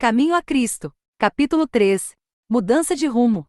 Caminho a Cristo. Capítulo 3. Mudança de rumo.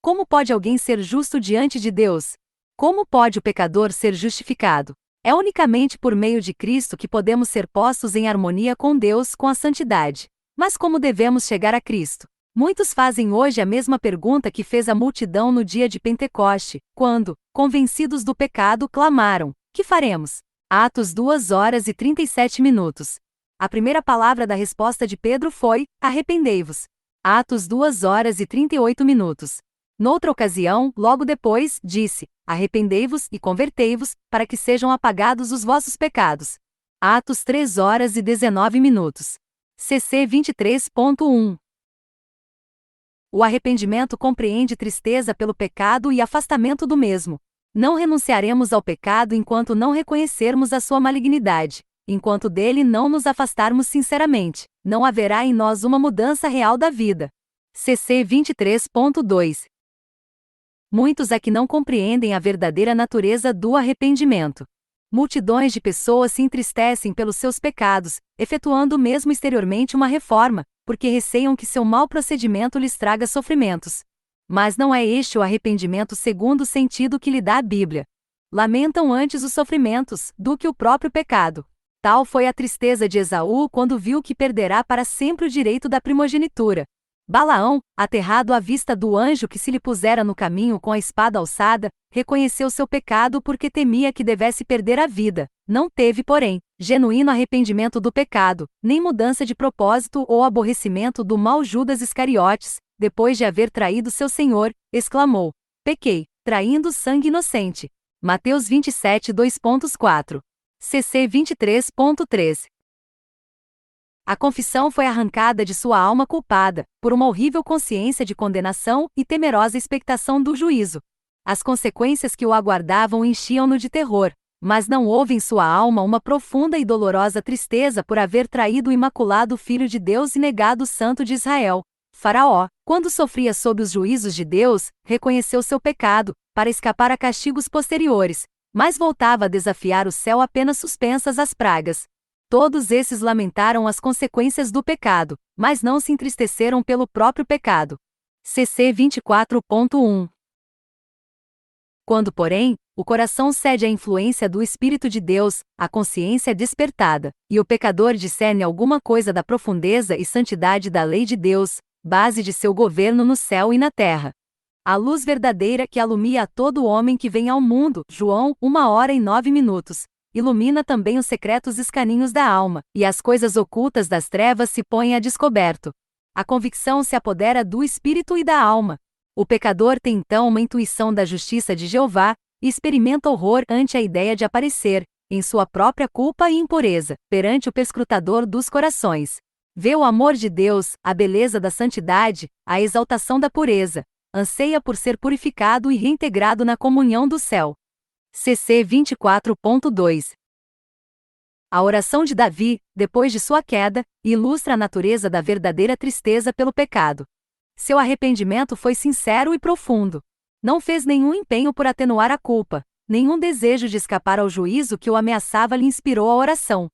Como pode alguém ser justo diante de Deus? Como pode o pecador ser justificado? É unicamente por meio de Cristo que podemos ser postos em harmonia com Deus, com a santidade. Mas como devemos chegar a Cristo? Muitos fazem hoje a mesma pergunta que fez a multidão no dia de Pentecoste, quando, convencidos do pecado, clamaram: "Que faremos?" Atos 2h37. A primeira palavra da resposta de Pedro foi: "Arrependei-vos." Atos 2h38. Noutra ocasião, logo depois, disse: "Arrependei-vos e convertei-vos, para que sejam apagados os vossos pecados." Atos 3h19. CC 23.1. O arrependimento compreende tristeza pelo pecado e afastamento do mesmo. Não renunciaremos ao pecado enquanto não reconhecermos a sua malignidade. Enquanto dele não nos afastarmos sinceramente, não haverá em nós uma mudança real da vida. CC 23.2. Muitos é que não compreendem a verdadeira natureza do arrependimento. Multidões de pessoas se entristecem pelos seus pecados, efetuando mesmo exteriormente uma reforma, porque receiam que seu mau procedimento lhes traga sofrimentos. Mas não é este o arrependimento segundo o sentido que lhe dá a Bíblia. Lamentam antes os sofrimentos do que o próprio pecado. Tal foi a tristeza de Esaú quando viu que perderá para sempre o direito da primogenitura. Balaão, aterrado à vista do anjo que se lhe pusera no caminho com a espada alçada, reconheceu seu pecado porque temia que devesse perder a vida. Não teve, porém, genuíno arrependimento do pecado, nem mudança de propósito ou aborrecimento do mau Judas Iscariotes. Depois de haver traído seu Senhor, exclamou: "Pequei, traindo sangue inocente." Mateus 27, 2.4. CC 23.3. A confissão foi arrancada de sua alma culpada, por uma horrível consciência de condenação e temerosa expectação do juízo. As consequências que o aguardavam enchiam-no de terror, mas não houve em sua alma uma profunda e dolorosa tristeza por haver traído o imaculado Filho de Deus e negado o Santo de Israel. Faraó, quando sofria sob os juízos de Deus, reconheceu seu pecado, para escapar a castigos posteriores, mas voltava a desafiar o céu apenas suspensas as pragas. Todos esses lamentaram as consequências do pecado, mas não se entristeceram pelo próprio pecado. CC 24.1. Quando, porém, o coração cede à influência do Espírito de Deus, a consciência é despertada, e o pecador discerne alguma coisa da profundeza e santidade da lei de Deus, base de seu governo no céu e na terra. A luz verdadeira que alumia a todo homem que vem ao mundo, João 1h09, ilumina também os secretos escaninhos da alma, e as coisas ocultas das trevas se põem a descoberto. A convicção se apodera do espírito e da alma. O pecador tem então uma intuição da justiça de Jeová, e experimenta horror ante a ideia de aparecer, em sua própria culpa e impureza, perante o perscrutador dos corações. Vê o amor de Deus, a beleza da santidade, a exaltação da pureza. Anseia por ser purificado e reintegrado na comunhão do céu. CC 24.2. A oração de Davi, depois de sua queda, ilustra a natureza da verdadeira tristeza pelo pecado. Seu arrependimento foi sincero e profundo. Não fez nenhum empenho por atenuar a culpa, nenhum desejo de escapar ao juízo que o ameaçava lhe inspirou a oração.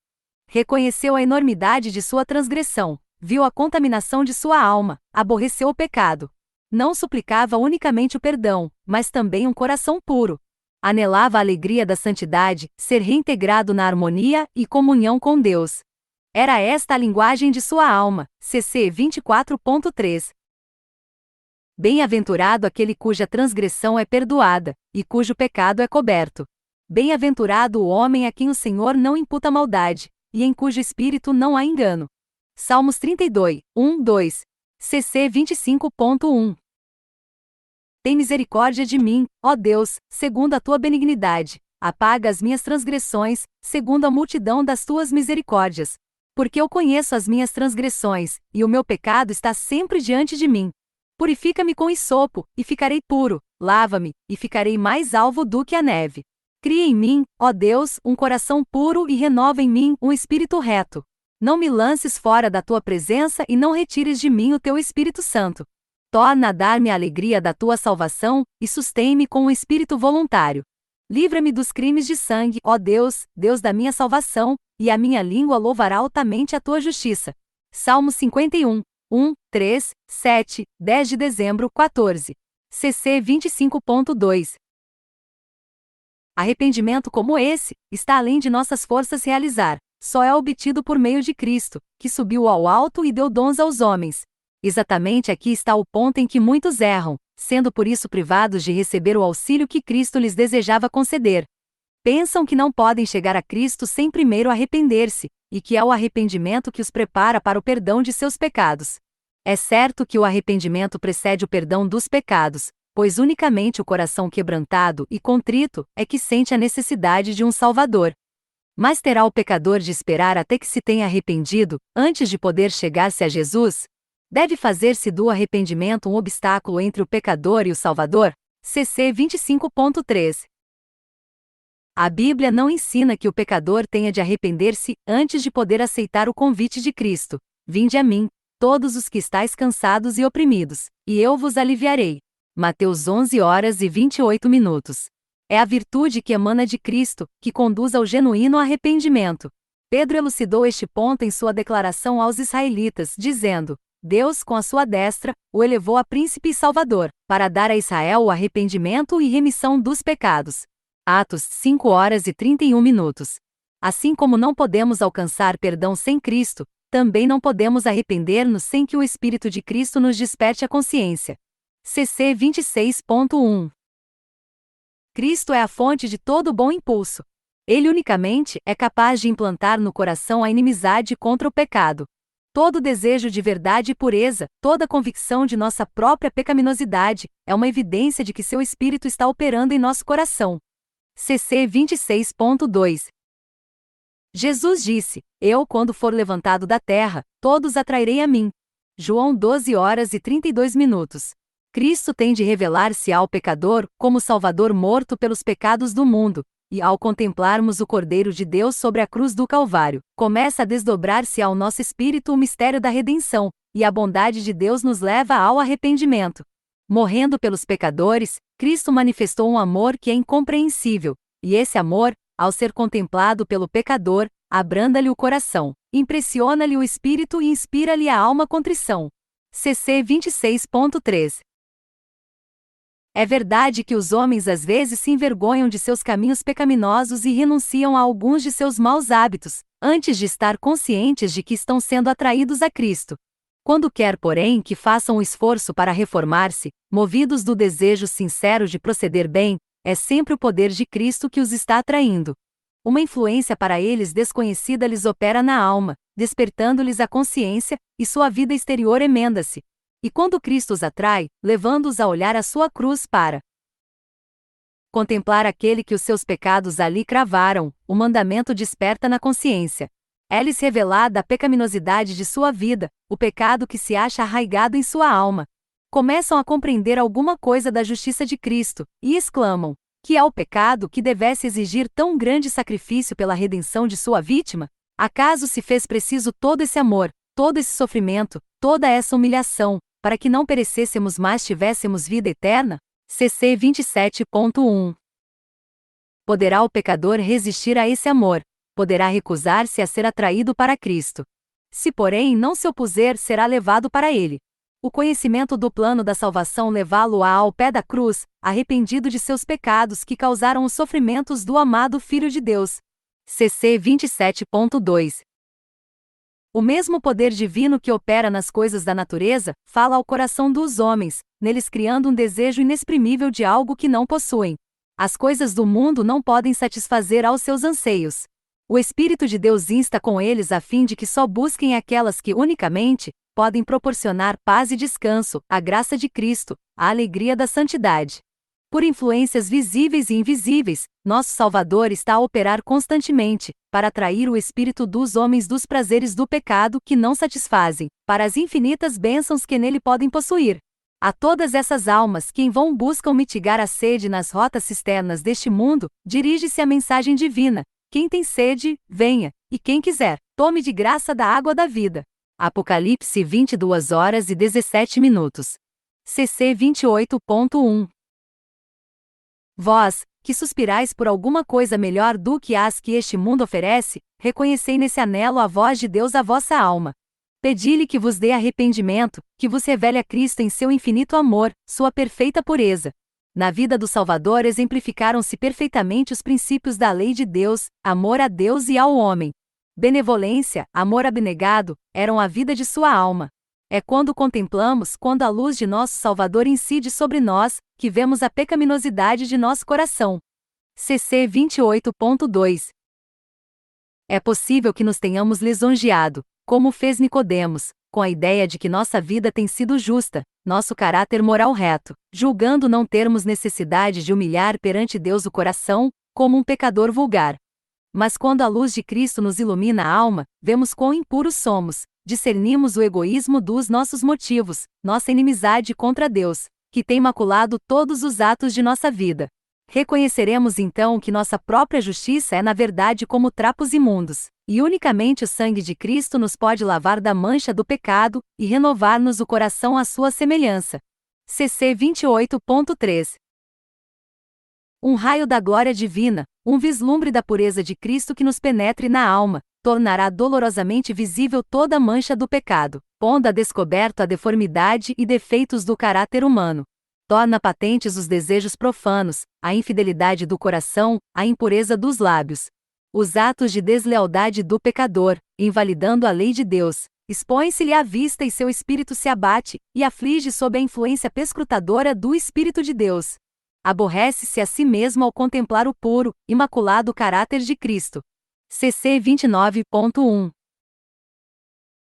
Reconheceu a enormidade de sua transgressão, viu a contaminação de sua alma, aborreceu o pecado. Não suplicava unicamente o perdão, mas também um coração puro. Anelava a alegria da santidade, ser reintegrado na harmonia e comunhão com Deus. Era esta a linguagem de sua alma. CC 24.3. Bem-aventurado aquele cuja transgressão é perdoada, e cujo pecado é coberto. Bem-aventurado o homem a quem o Senhor não imputa maldade, e em cujo espírito não há engano. Salmos 32, 1-2. CC 25.1. Tem misericórdia de mim, ó Deus, segundo a tua benignidade. Apaga as minhas transgressões, segundo a multidão das tuas misericórdias. Porque eu conheço as minhas transgressões, e o meu pecado está sempre diante de mim. Purifica-me com hisopo, e ficarei puro. Lava-me, e ficarei mais alvo do que a neve. Cria em mim, ó Deus, um coração puro e renova em mim um espírito reto. Não me lances fora da tua presença e não retires de mim o teu Espírito Santo. Torna a dar-me a alegria da tua salvação, e sustém-me com um espírito voluntário. Livra-me dos crimes de sangue, ó Deus, Deus da minha salvação, e a minha língua louvará altamente a tua justiça. Salmo 51, 1, 3, 7, 10 de dezembro 14. CC 25.2. Arrependimento como esse está além de nossas forças realizar, só é obtido por meio de Cristo, que subiu ao alto e deu dons aos homens. Exatamente aqui está o ponto em que muitos erram, sendo por isso privados de receber o auxílio que Cristo lhes desejava conceder. Pensam que não podem chegar a Cristo sem primeiro arrepender-se, e que é o arrependimento que os prepara para o perdão de seus pecados. É certo que o arrependimento precede o perdão dos pecados, pois unicamente o coração quebrantado e contrito é que sente a necessidade de um Salvador. Mas terá o pecador de esperar até que se tenha arrependido, antes de poder chegar-se a Jesus? Deve fazer-se do arrependimento um obstáculo entre o pecador e o Salvador? CC 25.3. A Bíblia não ensina que o pecador tenha de arrepender-se antes de poder aceitar o convite de Cristo. Vinde a mim, todos os que estáis cansados e oprimidos, e eu vos aliviarei. Mateus 11h28. É a virtude que emana de Cristo, que conduz ao genuíno arrependimento. Pedro elucidou este ponto em sua declaração aos israelitas, dizendo: Deus, com a sua destra, o elevou a príncipe e salvador, para dar a Israel o arrependimento e remissão dos pecados. Atos 5h31. Assim como não podemos alcançar perdão sem Cristo, também não podemos arrepender-nos sem que o Espírito de Cristo nos desperte a consciência. CC 26.1. Cristo é a fonte de todo bom impulso. Ele unicamente é capaz de implantar no coração a inimizade contra o pecado. Todo desejo de verdade e pureza, toda convicção de nossa própria pecaminosidade, é uma evidência de que seu Espírito está operando em nosso coração. CC 26.2. Jesus disse: Eu, quando for levantado da terra, todos atrairei a mim. João 12h32. Cristo tem de revelar-se ao pecador como Salvador morto pelos pecados do mundo, e ao contemplarmos o Cordeiro de Deus sobre a cruz do Calvário, começa a desdobrar-se ao nosso espírito o mistério da redenção, e a bondade de Deus nos leva ao arrependimento. Morrendo pelos pecadores, Cristo manifestou um amor que é incompreensível, e esse amor, ao ser contemplado pelo pecador, abranda-lhe o coração, impressiona-lhe o espírito e inspira-lhe a alma contrição. CC 26.3. É verdade que os homens às vezes se envergonham de seus caminhos pecaminosos e renunciam a alguns de seus maus hábitos, antes de estar conscientes de que estão sendo atraídos a Cristo. Quando quer, porém, que façam o esforço para reformar-se, movidos do desejo sincero de proceder bem, é sempre o poder de Cristo que os está atraindo. Uma influência para eles desconhecida lhes opera na alma, despertando-lhes a consciência, e sua vida exterior emenda-se. E quando Cristo os atrai, levando-os a olhar a sua cruz para contemplar aquele que os seus pecados ali cravaram, o mandamento desperta na consciência. É-lhes revelada a pecaminosidade de sua vida, o pecado que se acha arraigado em sua alma. Começam a compreender alguma coisa da justiça de Cristo, e exclamam: que é o pecado que devesse exigir tão grande sacrifício pela redenção de sua vítima? Acaso se fez preciso todo esse amor, todo esse sofrimento, toda essa humilhação, para que não perecêssemos mas tivéssemos vida eterna? CC 27.1. Poderá o pecador resistir a esse amor? Poderá recusar-se a ser atraído para Cristo? Se, porém, não se opuser, será levado para ele. O conhecimento do plano da salvação levá-lo-á ao pé da cruz, arrependido de seus pecados que causaram os sofrimentos do amado Filho de Deus. CC 27.2. O mesmo poder divino que opera nas coisas da natureza, fala ao coração dos homens, neles criando um desejo inexprimível de algo que não possuem. As coisas do mundo não podem satisfazer aos seus anseios. O Espírito de Deus insta com eles a fim de que só busquem aquelas que, unicamente, podem proporcionar paz e descanso, a graça de Cristo, a alegria da santidade. Por influências visíveis e invisíveis, nosso Salvador está a operar constantemente, para atrair o espírito dos homens dos prazeres do pecado que não satisfazem, para as infinitas bênçãos que nele podem possuir. A todas essas almas que em vão buscam mitigar a sede nas rotas cisternas deste mundo, dirige-se a mensagem divina: quem tem sede, venha, e quem quiser, tome de graça da água da vida. Apocalipse 22h17. CC 28.1. Vós, que suspirais por alguma coisa melhor do que as que este mundo oferece, reconhecei nesse anelo a voz de Deus a vossa alma. Pedi-lhe que vos dê arrependimento, que vos revele a Cristo em seu infinito amor, sua perfeita pureza. Na vida do Salvador exemplificaram-se perfeitamente os princípios da lei de Deus, amor a Deus e ao homem. Benevolência, amor abnegado, eram a vida de sua alma. É quando contemplamos, quando a luz de nosso Salvador incide sobre nós, que vemos a pecaminosidade de nosso coração. CC 28.2. É possível que nos tenhamos lisonjeado, como fez Nicodemos, com a ideia de que nossa vida tem sido justa, nosso caráter moral reto, julgando não termos necessidade de humilhar perante Deus o coração, como um pecador vulgar. Mas quando a luz de Cristo nos ilumina a alma, vemos quão impuros somos, discernimos o egoísmo dos nossos motivos, nossa inimizade contra Deus, que tem maculado todos os atos de nossa vida. Reconheceremos então que nossa própria justiça é na verdade como trapos imundos, e unicamente o sangue de Cristo nos pode lavar da mancha do pecado, e renovar-nos o coração à sua semelhança. CC 28.3. Um raio da glória divina, um vislumbre da pureza de Cristo que nos penetre na alma, tornará dolorosamente visível toda a mancha do pecado, pondo a descoberto a deformidade e defeitos do caráter humano. Torna patentes os desejos profanos, a infidelidade do coração, a impureza dos lábios. Os atos de deslealdade do pecador, invalidando a lei de Deus, expõe-se-lhe à vista e seu espírito se abate, e aflige sob a influência perscrutadora do Espírito de Deus. Aborrece-se a si mesmo ao contemplar o puro, imaculado caráter de Cristo. CC 29.1.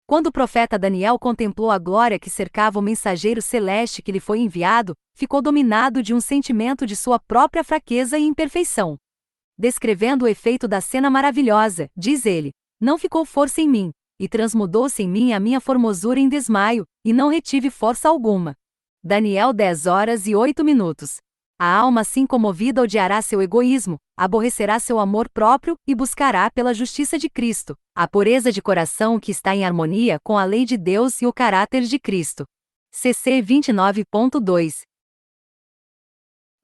Quando o profeta Daniel contemplou a glória que cercava o mensageiro celeste que lhe foi enviado, ficou dominado de um sentimento de sua própria fraqueza e imperfeição. Descrevendo o efeito da cena maravilhosa, diz ele: não ficou força em mim, e transmudou-se em mim a minha formosura em desmaio, e não retive força alguma. Daniel 10h08. A alma assim comovida odiará seu egoísmo, aborrecerá seu amor próprio e buscará pela justiça de Cristo, a pureza de coração que está em harmonia com a lei de Deus e o caráter de Cristo. CC 29.2.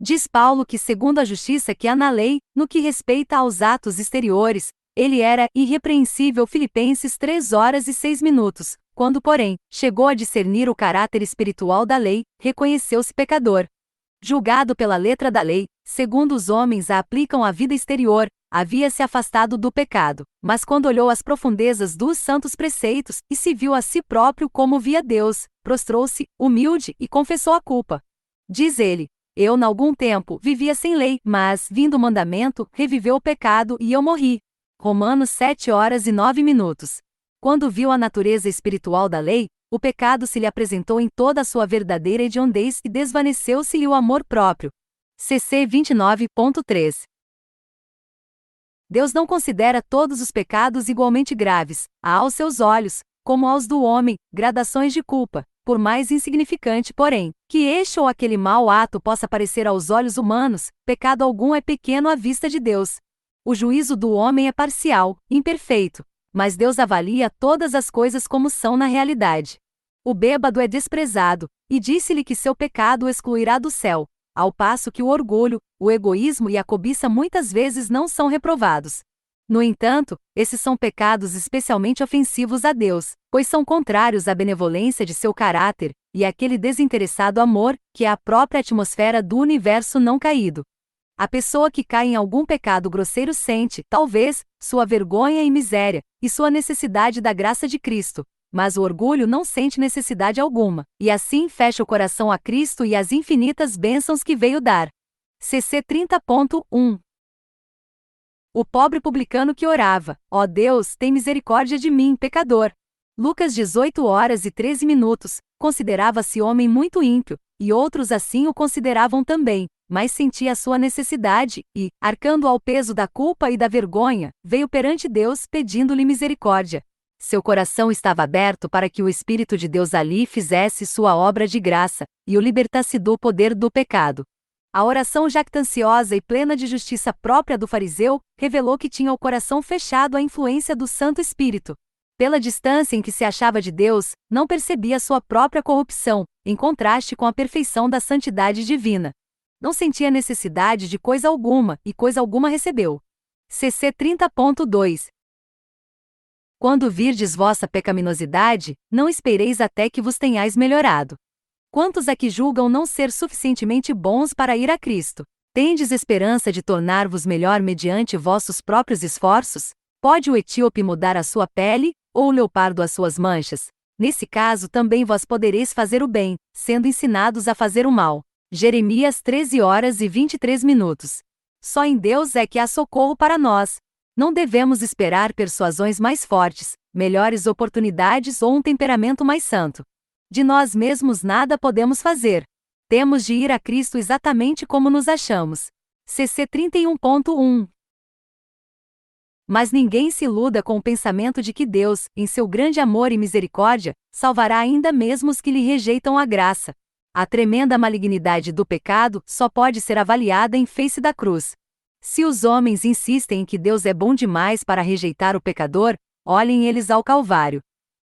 Diz Paulo que segundo a justiça que há na lei, no que respeita aos atos exteriores, ele era irrepreensível. Filipenses 3h06. Quando, porém, chegou a discernir o caráter espiritual da lei, reconheceu-se pecador. Julgado pela letra da lei, segundo os homens a aplicam à vida exterior, havia se afastado do pecado, mas quando olhou as profundezas dos santos preceitos, e se viu a si próprio como via Deus, prostrou-se, humilde, e confessou a culpa. Diz ele: eu, em algum tempo, vivia sem lei, mas, vindo o mandamento, reviveu o pecado e eu morri. Romanos 7h09. Quando viu a natureza espiritual da lei, o pecado se lhe apresentou em toda a sua verdadeira hediondez e desvaneceu-se-lhe o amor próprio. CC 29.3. Deus não considera todos os pecados igualmente graves. Há aos seus olhos, como aos do homem, gradações de culpa, por mais insignificante, porém, que este ou aquele mau ato possa parecer aos olhos humanos, pecado algum é pequeno à vista de Deus. O juízo do homem é parcial, imperfeito, mas Deus avalia todas as coisas como são na realidade. O bêbado é desprezado, e disse-lhe que seu pecado o excluirá do céu, ao passo que o orgulho, o egoísmo e a cobiça muitas vezes não são reprovados. No entanto, esses são pecados especialmente ofensivos a Deus, pois são contrários à benevolência de seu caráter, e àquele desinteressado amor, que é a própria atmosfera do universo não caído. A pessoa que cai em algum pecado grosseiro sente, talvez, sua vergonha e miséria, e sua necessidade da graça de Cristo, mas o orgulho não sente necessidade alguma, e assim fecha o coração a Cristo e às infinitas bênçãos que veio dar. CC 30.1. O pobre publicano que orava: ó Deus, tem misericórdia de mim, pecador. Lucas 18h13. Considerava-se homem muito ímpio, e outros assim o consideravam também, mas sentia a sua necessidade, e, arcando ao peso da culpa e da vergonha, veio perante Deus pedindo-lhe misericórdia. Seu coração estava aberto para que o Espírito de Deus ali fizesse sua obra de graça, e o libertasse do poder do pecado. A oração jactanciosa e plena de justiça própria do fariseu revelou que tinha o coração fechado à influência do Santo Espírito. Pela distância em que se achava de Deus, não percebia sua própria corrupção, em contraste com a perfeição da santidade divina. Não sentia necessidade de coisa alguma, e coisa alguma recebeu. CC 30.2. Quando virdes vossa pecaminosidade, não espereis até que vos tenhais melhorado. Quantos aqui julgam não ser suficientemente bons para ir a Cristo? Tendes esperança de tornar-vos melhor mediante vossos próprios esforços? Pode o etíope mudar a sua pele, ou o leopardo as suas manchas? Nesse caso também vós podereis fazer o bem, sendo ensinados a fazer o mal. Jeremias 13h23. Só em Deus é que há socorro para nós. Não devemos esperar persuasões mais fortes, melhores oportunidades ou um temperamento mais santo. De nós mesmos nada podemos fazer. Temos de ir a Cristo exatamente como nos achamos. CC 31.1. Mas ninguém se iluda com o pensamento de que Deus, em seu grande amor e misericórdia, salvará ainda mesmo os que lhe rejeitam a graça. A tremenda malignidade do pecado só pode ser avaliada em face da cruz. Se os homens insistem em que Deus é bom demais para rejeitar o pecador, olhem eles ao Calvário.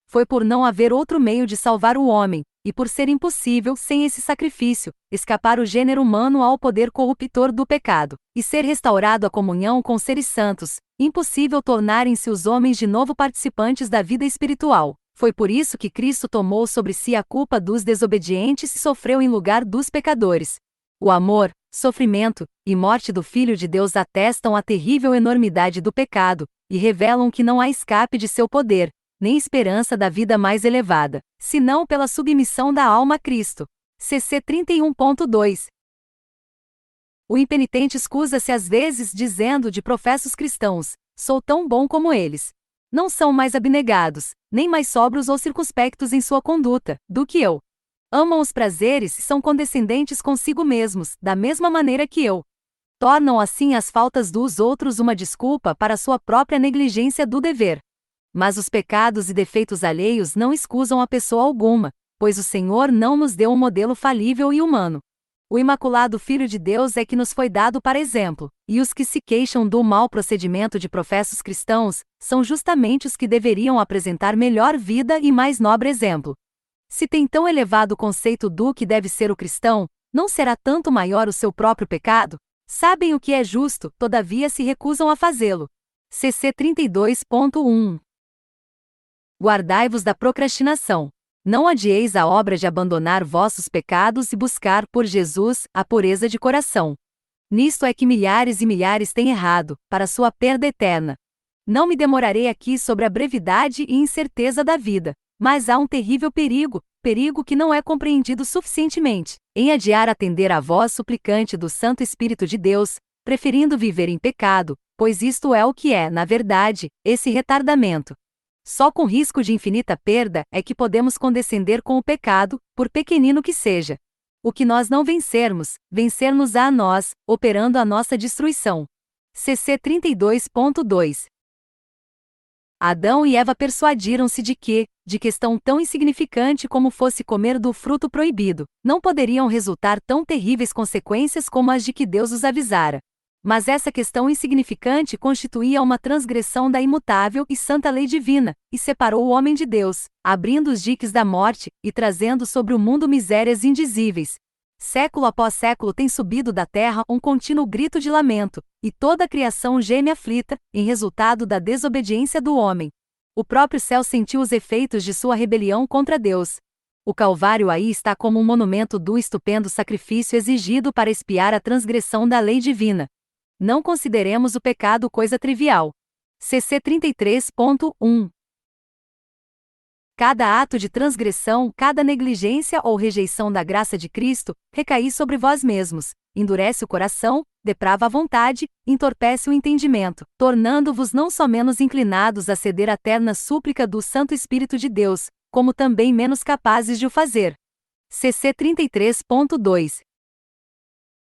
Foi por não haver outro meio de salvar o homem, e por ser impossível, sem esse sacrifício, escapar o gênero humano ao poder corruptor do pecado, e ser restaurado à comunhão com seres santos, impossível tornarem-se os homens de novo participantes da vida espiritual. Foi por isso que Cristo tomou sobre si a culpa dos desobedientes e sofreu em lugar dos pecadores. O amor, sofrimento e morte do Filho de Deus atestam a terrível enormidade do pecado, e revelam que não há escape de seu poder, nem esperança da vida mais elevada, senão pela submissão da alma a Cristo. CC 31.2. O impenitente escusa-se às vezes dizendo de professos cristãos: sou tão bom como eles. Não são mais abnegados, nem mais sóbrios ou circunspectos em sua conduta, do que eu. Amam os prazeres e são condescendentes consigo mesmos, da mesma maneira que eu. Tornam assim as faltas dos outros uma desculpa para sua própria negligência do dever. Mas os pecados e defeitos alheios não excusam a pessoa alguma, pois o Senhor não nos deu um modelo falível e humano. O Imaculado Filho de Deus é que nos foi dado para exemplo, e os que se queixam do mau procedimento de professos cristãos, são justamente os que deveriam apresentar melhor vida e mais nobre exemplo. Se tem tão elevado o conceito do que deve ser o cristão, não será tanto maior o seu próprio pecado? Sabem o que é justo, todavia se recusam a fazê-lo. CC 32.1. Guardai-vos da procrastinação. Não adieis a obra de abandonar vossos pecados e buscar por Jesus a pureza de coração. Nisto é que milhares e milhares têm errado, para sua perda eterna. Não me demorarei aqui sobre a brevidade e incerteza da vida, mas há um terrível perigo que não é compreendido suficientemente, em adiar atender à voz suplicante do Santo Espírito de Deus, preferindo viver em pecado, pois isto é o que é, na verdade, esse retardamento. Só com risco de infinita perda é que podemos condescender com o pecado, por pequenino que seja. O que nós não vencermos, vencer-nos-á a nós, operando a nossa destruição. CC 32.2. Adão e Eva persuadiram-se de que, de questão tão insignificante como fosse comer do fruto proibido, não poderiam resultar tão terríveis consequências como as de que Deus os avisara. Mas essa questão insignificante constituía uma transgressão da imutável e santa lei divina, e separou o homem de Deus, abrindo os diques da morte, e trazendo sobre o mundo misérias indizíveis. Século após século tem subido da terra um contínuo grito de lamento, e toda a criação geme aflita, em resultado da desobediência do homem. O próprio céu sentiu os efeitos de sua rebelião contra Deus. O Calvário aí está como um monumento do estupendo sacrifício exigido para expiar a transgressão da lei divina. Não consideremos o pecado coisa trivial. CC 33.1. Cada ato de transgressão, cada negligência ou rejeição da graça de Cristo, recai sobre vós mesmos, endurece o coração, deprava a vontade, entorpece o entendimento, tornando-vos não só menos inclinados a ceder à terna súplica do Santo Espírito de Deus, como também menos capazes de o fazer. CC 33.2.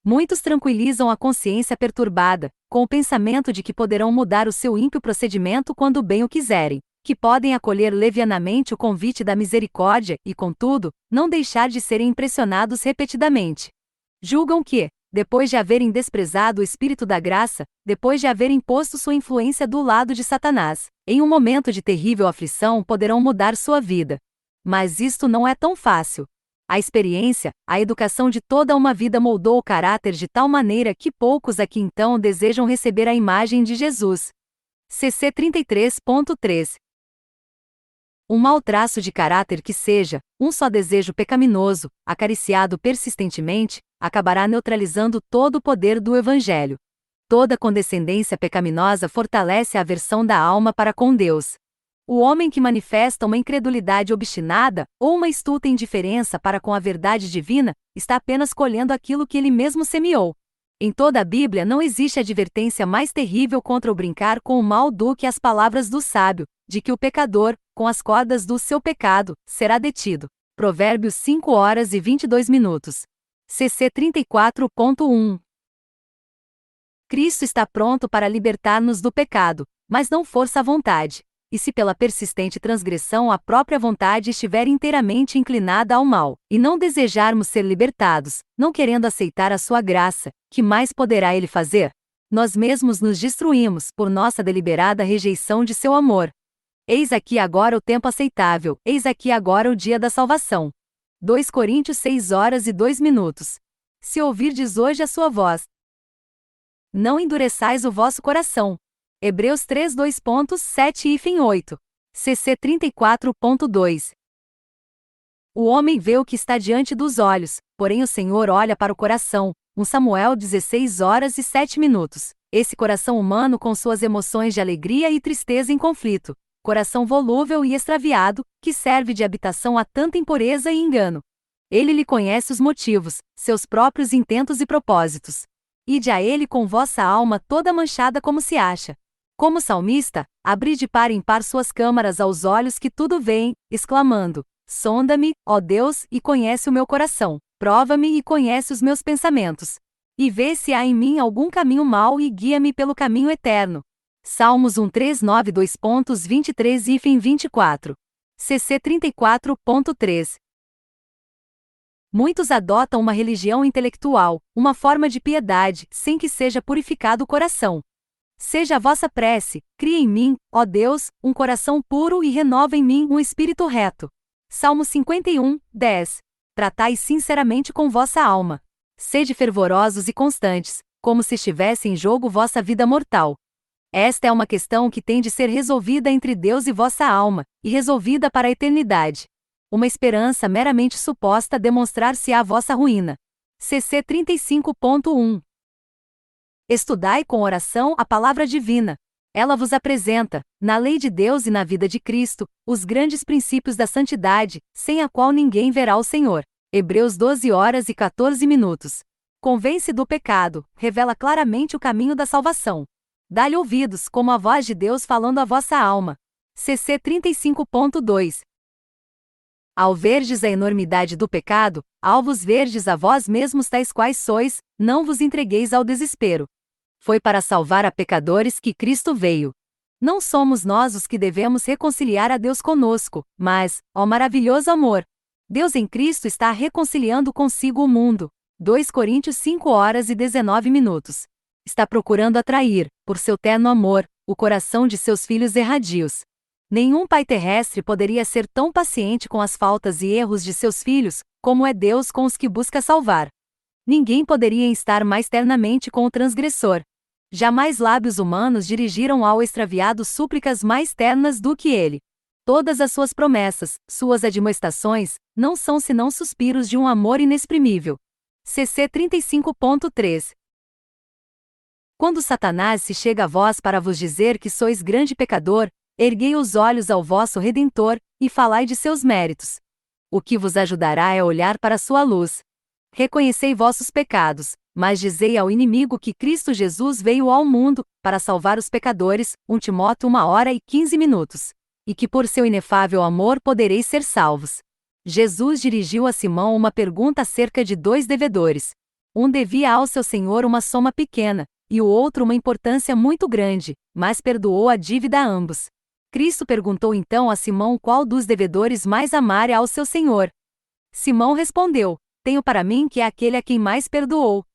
Muitos tranquilizam a consciência perturbada, com o pensamento de que poderão mudar o seu ímpio procedimento quando bem o quiserem, que podem acolher levianamente o convite da misericórdia e, contudo, não deixar de serem impressionados repetidamente. Julgam que, depois de haverem desprezado o Espírito da graça, depois de haverem posto sua influência do lado de Satanás, em um momento de terrível aflição poderão mudar sua vida. Mas isto não é tão fácil. A experiência, a educação de toda uma vida moldou o caráter de tal maneira que poucos aqui então desejam receber a imagem de Jesus. CC 33.3. Um mau traço de caráter que seja, um só desejo pecaminoso, acariciado persistentemente, acabará neutralizando todo o poder do Evangelho. Toda condescendência pecaminosa fortalece a aversão da alma para com Deus. O homem que manifesta uma incredulidade obstinada, ou uma estulta indiferença para com a verdade divina, está apenas colhendo aquilo que ele mesmo semeou. Em toda a Bíblia não existe advertência mais terrível contra o brincar com o mal do que as palavras do sábio, de que o pecador, com as cordas do seu pecado, será detido. Provérbios 5h22. CC 34.1. Cristo está pronto para libertar-nos do pecado, mas não força a vontade. E se pela persistente transgressão a própria vontade estiver inteiramente inclinada ao mal, e não desejarmos ser libertados, não querendo aceitar a sua graça, que mais poderá ele fazer? Nós mesmos nos destruímos por nossa deliberada rejeição de seu amor. Eis aqui agora o tempo aceitável, eis aqui agora o dia da salvação. 2 Coríntios 6h02. Se ouvirdes hoje a sua voz, não endureçais o vosso coração. Hebreus 3:2.7-8. CC 34.2. O homem vê o que está diante dos olhos, porém o Senhor olha para o coração. 1 Samuel 16h07. Esse coração humano com suas emoções de alegria e tristeza em conflito. Coração volúvel e extraviado, que serve de habitação a tanta impureza e engano. Ele lhe conhece os motivos, seus próprios intentos e propósitos. Ide a ele com vossa alma toda manchada como se acha. Como salmista, abri de par em par suas câmaras aos olhos que tudo veem, exclamando: sonda-me, ó Deus, e conhece o meu coração, prova-me e conhece os meus pensamentos. E vê se há em mim algum caminho mau e guia-me pelo caminho eterno. Salmos 139:2.23-24. CC 34.3. Muitos adotam uma religião intelectual, uma forma de piedade, sem que seja purificado o coração. Seja a vossa prece: cria em mim, ó Deus, um coração puro e renova em mim um espírito reto. Salmo 51:10. Tratai sinceramente com vossa alma. Sede fervorosos e constantes, como se estivesse em jogo vossa vida mortal. Esta é uma questão que tem de ser resolvida entre Deus e vossa alma, e resolvida para a eternidade. Uma esperança meramente suposta demonstrar-se-á a vossa ruína. CC 35.1. Estudai com oração a palavra divina. Ela vos apresenta, na lei de Deus e na vida de Cristo, os grandes princípios da santidade, sem a qual ninguém verá o Senhor. Hebreus 12h14. Convence do pecado, revela claramente o caminho da salvação. Dá-lhe ouvidos como a voz de Deus falando à vossa alma. CC 35.2. Ao verdes a enormidade do pecado, ao vos verdes a vós mesmos tais quais sois, não vos entregueis ao desespero. Foi para salvar a pecadores que Cristo veio. Não somos nós os que devemos reconciliar a Deus conosco, mas, ó maravilhoso amor! Deus em Cristo está reconciliando consigo o mundo. 2 Coríntios 5h19. Está procurando atrair, por seu terno amor, o coração de seus filhos erradios. Nenhum pai terrestre poderia ser tão paciente com as faltas e erros de seus filhos, como é Deus com os que busca salvar. Ninguém poderia estar mais ternamente com o transgressor. Jamais lábios humanos dirigiram ao extraviado súplicas mais ternas do que ele. Todas as suas promessas, suas admoestações, não são senão suspiros de um amor inexprimível. CC 35.3. Quando Satanás se chega a vós para vos dizer que sois grande pecador, erguei os olhos ao vosso Redentor, e falai de seus méritos. O que vos ajudará é olhar para sua luz. Reconhecei vossos pecados, mas dizei ao inimigo que Cristo Jesus veio ao mundo, para salvar os pecadores, 1 Timóteo 1h15. E que por seu inefável amor podereis ser salvos. Jesus dirigiu a Simão uma pergunta acerca de 2 devedores. Um devia ao seu senhor uma soma pequena, e o outro uma importância muito grande, mas perdoou a dívida a ambos. Cristo perguntou então a Simão qual dos devedores mais amara ao seu senhor. Simão respondeu: tenho para mim que é aquele a quem mais perdoou.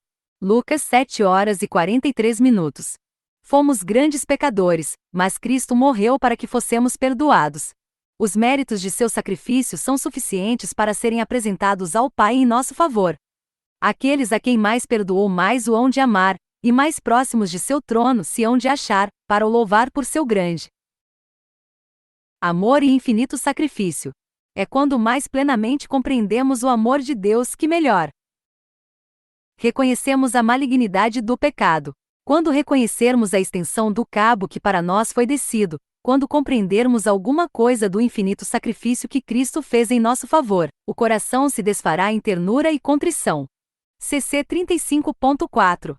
Lucas 7h43. Fomos grandes pecadores, mas Cristo morreu para que fossemos perdoados. Os méritos de seu sacrifício são suficientes para serem apresentados ao Pai em nosso favor. Aqueles a quem mais perdoou mais o hão de amar, e mais próximos de seu trono se hão de achar, para o louvar por seu grande Amor e infinito sacrifício. É quando mais plenamente compreendemos o amor de Deus que melhor reconhecemos a malignidade do pecado. Quando reconhecermos a extensão do cabo que para nós foi descido, quando compreendermos alguma coisa do infinito sacrifício que Cristo fez em nosso favor, o coração se desfará em ternura e contrição. CC 35.4